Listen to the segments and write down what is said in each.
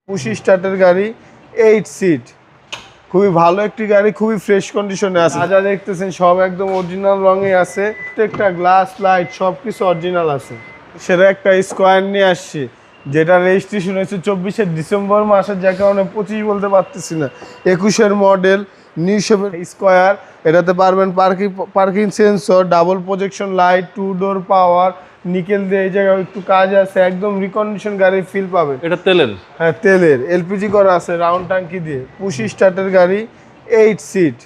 পুশি স্টার্টের গাড়ি 8 সিট, খুবই ভালো একটি গাড়ি, খুবই ফ্রেশ কন্ডিশনে আছে। যা দেখতেছেন সব একদম অরিজিনাল রঙে আছে, প্রত্যেকটা গ্লাস লাইট সবকিছু অরিজিনাল আছে। সেটা একটা স্কোয়ার নিয়ে আসছি, যেটা রেজিস্ট্রেশন হয়েছে 24 ডিসেম্বর মাসের, যার কারণে 25 বলতে পারতেছি না, 21 মডেল নিউ শেপের স্কোয়ার। এটাতে পারবেন parking sensor, double projection light, 2 ডোর পাওয়ার, নিকেল দিয়ে এই জায়গায় একটু কাজ আছে, একদম রিকন্ডিশন গাড়ির ফিল পাবেন। এটা তেলের? হ্যাঁ তেলের, এলপিজি করা আছে, রাউন্ড ট্যাঙ্কি দিয়ে। পুশি স্টার্টের গাড়ি 8 সিট,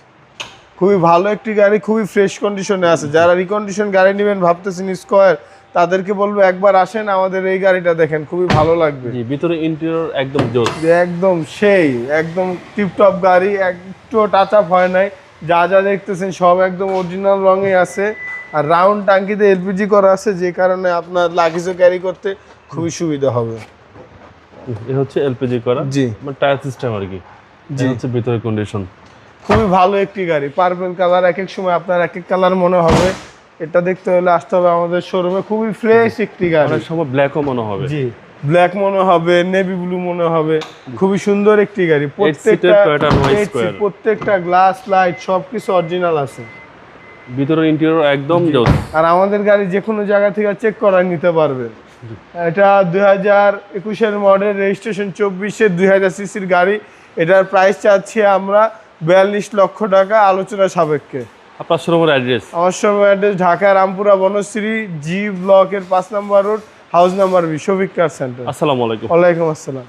খুবই ভালো একটি গাড়ি, খুবই ফ্রেশ কন্ডিশনে আছে। যারা রিকন্ডিশন গাড়ি নেবেন ভাবতেছেন স্কোয়ার, তাদেরকে বলবো একবার আসেন, আমাদের এই গাড়িটা দেখেন, খুবই ভালো লাগবে। ভিতরে ইন্টেরিয়র একদম জোস, একদম সেই, একদম টিপটপ গাড়ি, একটু টাচ আপ হয় নাই। যা দেখতেছেন সব একদম অরিজিনাল রঙে আছে, আর রাউন্ড ট্যাঙ্কিতে এলপিজি করা আছে, যে কারণে আপনার লাগেজও ক্যারি করতে খুবই সুবিধা হবে। এটা হচ্ছে এলপিজি করা, জি, মানে টায়ার সিস্টেম আর কি। জি, হচ্ছে ভিতরে কন্ডিশন খুবই ভালো একটি গাড়ি। পার্পল কালার, এক এক সময় আপনার এক এক কালার মনে হবে। এটা দেখতে হলে আসতে হবে আমাদের শোরুমে। খুবই ফ্রেশ একটি গাড়ি। অনেক সময় ব্ল্যাকও মনে হবে। জি, ব্ল্যাক মনে হবে, নেভি ব্লু মনে হবে। খুবই সুন্দর একটি গাড়ি। প্রত্যেকটা গ্লাস লাইট সবকিছু অরিজিনাল আছে। ভিতরের ইন্টেরিয়র একদম জোস। আর আমাদের গাড়ি যে কোনো জায়গা থেকে চেক করা নিতে পারবে। এটা 2021 মডেল, রেজিস্ট্রেশন 24 2000 সিসির গাড়ি। এটার প্রাইস চাচ্ছি আমরা 42 লক্ষ টাকা, আলোচনা সাপেক্ষে। আপনার শোরুমের অ্যাড্রেস? আমার শোরুমের অ্যাড্রেস ঢাকা রামপুরা বনশ্রী জি ব্লকের 5 নম্বর রোড, house number 20, Shafiq Car Centre. আসসালামু আলাইকুম। ওয়ালাইকুম আসসালাম।